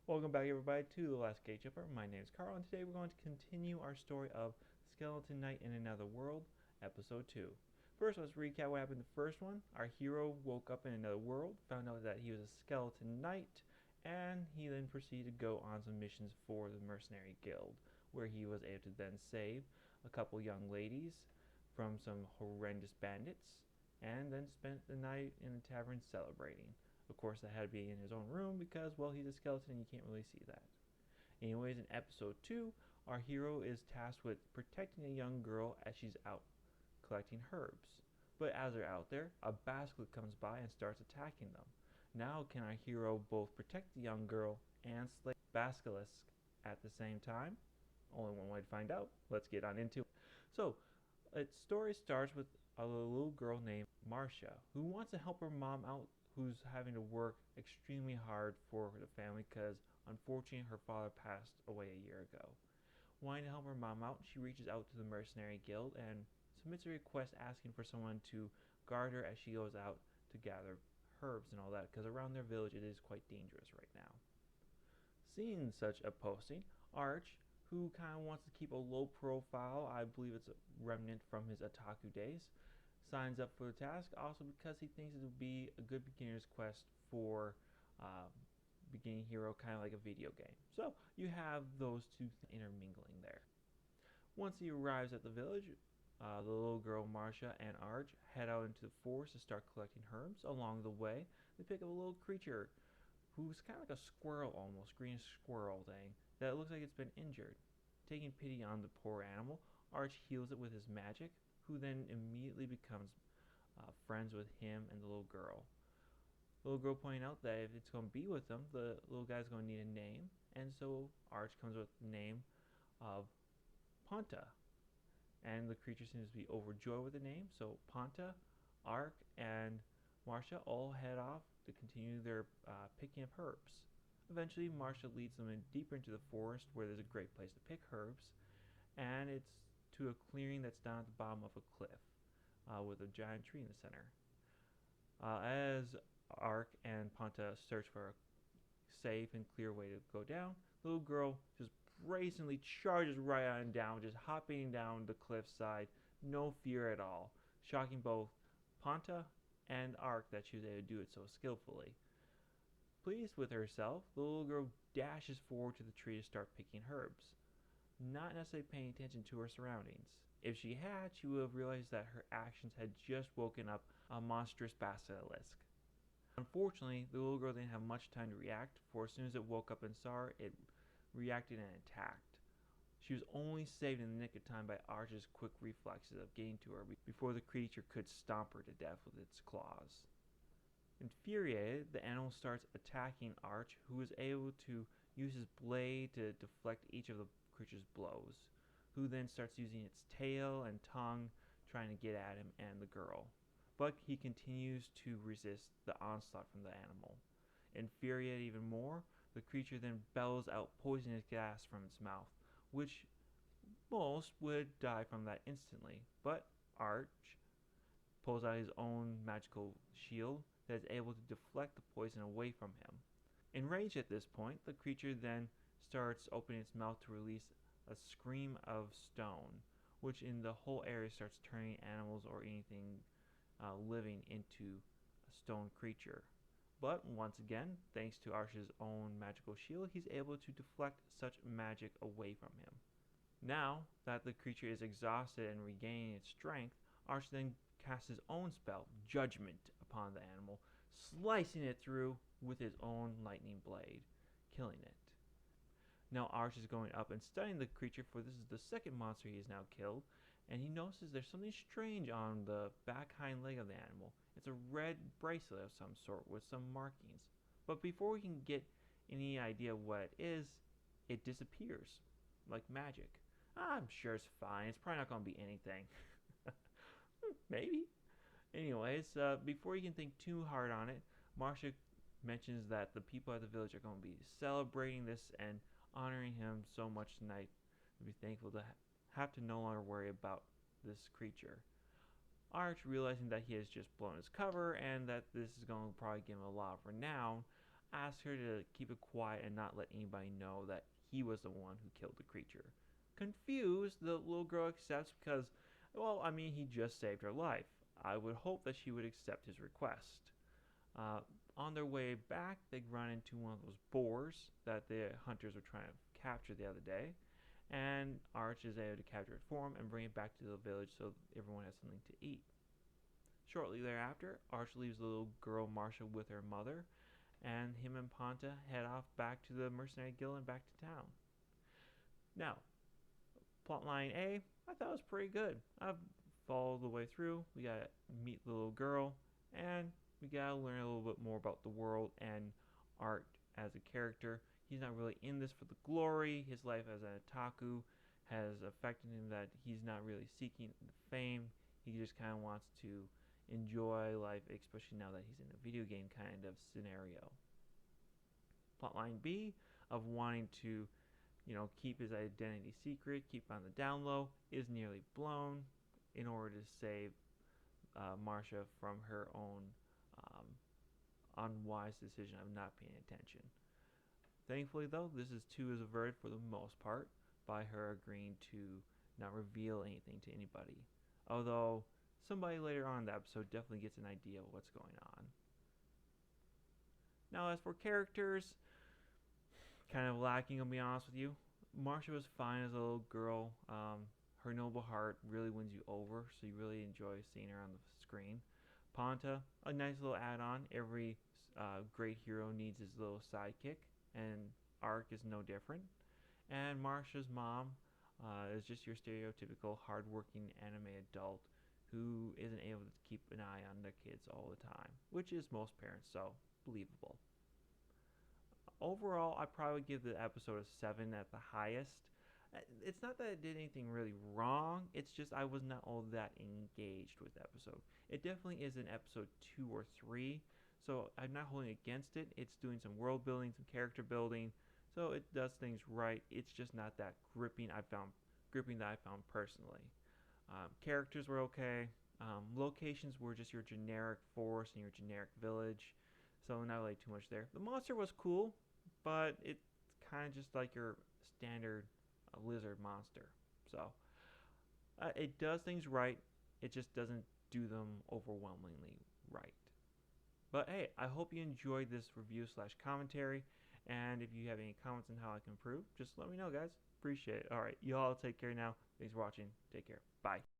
Welcome back, everybody, to The Last Gate Jumper. My name is Carl, and today we're going to continue our story of Skeleton Knight in Another World, Episode 2. First, let's recap what happened in the first one. Our hero woke up in another world, found out that he was a Skeleton Knight, and he then proceeded to go on some missions for the Mercenary Guild, where he was able to then save a couple young ladies from some horrendous bandits, and then spent the night in a tavern celebrating. Of course, that had to be in his own room because, well, he's a skeleton and you can't really see that. Anyways, in episode 2, our hero is tasked with protecting a young girl as she's out collecting herbs. But as they're out there, a basilisk comes by and starts attacking them. Now, can our hero both protect the young girl and slay the basilisk at the same time? Only one way to find out. Let's get on into it. So, its story starts with a little girl named Marcia who wants to help her mom out, who's having to work extremely hard for the family because unfortunately her father passed away a year ago. Wanting to help her mom out, she reaches out to the Mercenary Guild and submits a request asking for someone to guard her as she goes out to gather herbs and all that, because around their village it is quite dangerous right now. Seeing such a posting, Arch, who kind of wants to keep a low profile, I believe it's a remnant from his otaku days, signs up for the task, also because he thinks it would be a good beginner's quest for uh, beginning hero, kind of like a video game. So you have those two intermingling there. Once he arrives at the village, the little girl Marcia and Arch head out into the forest to start collecting herbs. Along the way, they pick up a little creature who's kind of like a squirrel, almost greenish squirrel thing that looks like it's been injured. Taking pity on the poor animal, Arch heals it with his magic, who then immediately becomes friends with him and the little girl. The little girl pointing out that if it's going to be with them, the little guy's going to need a name, and so Arch comes with the name of Ponta, and the creature seems to be overjoyed with the name. So Ponta, Ark, and Marcia all head off to continue their picking up herbs. Eventually, Marcia leads them deeper into the forest where there's a great place to pick herbs, and it's to a clearing that's down at the bottom of a cliff with a giant tree in the center. As Ark and Ponta search for a safe and clear way to go down, the little girl just brazenly charges right on down, just hopping down the cliffside, no fear at all, shocking both Ponta and Ark that she was able to do it so skillfully. Pleased with herself, the little girl dashes forward to the tree to start picking herbs, not necessarily paying attention to her surroundings. If she had, she would have realized that her actions had just woken up a monstrous basilisk. Unfortunately, the little girl didn't have much time to react, for as soon as it woke up and saw her, it reacted and attacked. She was only saved in the nick of time by Arch's quick reflexes of getting to her before the creature could stomp her to death with its claws. Infuriated, the animal starts attacking Arch, who is able to use his blade to deflect each of the creature's blows, who then starts using its tail and tongue trying to get at him and the girl. But he continues to resist the onslaught from the animal. Infuriated even more, the creature then bellows out poisonous gas from its mouth, which most would die from that instantly. But Arch pulls out his own magical shield that is able to deflect the poison away from him. Enraged at this point, the creature then starts opening its mouth to release a scream of stone, which in the whole area starts turning animals or anything living into a stone creature. But once again, thanks to Arch's own magical shield, he's able to deflect such magic away from him. Now that the creature is exhausted and regaining its strength, Arch then casts his own spell, Judgment, upon the animal, slicing it through with his own lightning blade, killing it. Now Arch is going up and studying the creature, for this is the second monster he has now killed, and he notices there's something strange on the back hind leg of the animal. It's a red bracelet of some sort with some markings. But before we can get any idea what it is, it disappears, like magic. I'm sure it's fine. It's probably not going to be anything. Maybe. Anyways, before you can think too hard on it, Marcia mentions that the people at the village are going to be celebrating this and honoring him so much tonight. They'll be thankful to have to no longer worry about this creature. Arch, realizing that he has just blown his cover and that this is going to probably give him a lot of renown, asks her to keep it quiet and not let anybody know that he was the one who killed the creature. Confused, the little girl accepts because, well, I mean, he just saved her life. I would hope that she would accept his request. Uh, on their way back, they run into one of those boars that the hunters were trying to capture the other day, and Arch is able to capture it for him and bring it back to the village so everyone has something to eat. Shortly thereafter, Arch leaves the little girl Marcia with her mother, and him and Ponta head off back to the Mercenary Guild and back to town. Now, plotline A, I thought was pretty good. I've followed the way through. We got to meet the little girl, and we got to learn a little bit more about the world and Art as a character. He's not really in this for the glory. His life as an otaku has affected him that he's not really seeking the fame. He just kind of wants to enjoy life, especially now that he's in a video game kind of scenario. Plotline B of wanting to, keep his identity secret, keep on the down low, is nearly blown in order to save Marcia from her own unwise decision of not paying attention. Thankfully, though, this is too is averted for the most part by her agreeing to not reveal anything to anybody. Although somebody later on in the episode definitely gets an idea of what's going on. Now, as for characters, kind of lacking, I'll be honest with you. Marcia was fine as a little girl. Her noble heart really wins you over, so you really enjoy seeing her on the screen. Ponta, a nice little add-on. Every great hero needs his little sidekick, and Arc is no different. And Marcia's mom is just your stereotypical hardworking anime adult who isn't able to keep an eye on their kids all the time, which is most parents, so believable. Overall, I probably would give the episode a 7 at the highest. It's not that it did anything really wrong, it's just I was not all that engaged with the episode. It definitely is in episode 2 or 3, so I'm not holding against it. It's doing some world building, some character building, so it does things right. It's just not that gripping that I found personally. Characters were okay. Locations were just your generic forest and your generic village, so not really too much there. The monster was cool, but it's kind of just like your standard lizard monster. So it does things right. It just doesn't do them overwhelmingly right. But hey, I hope you enjoyed this review slash commentary. And if you have any comments on how I can improve, just let me know, guys. Appreciate it. All right, y'all take care now. Thanks for watching. Take care. Bye.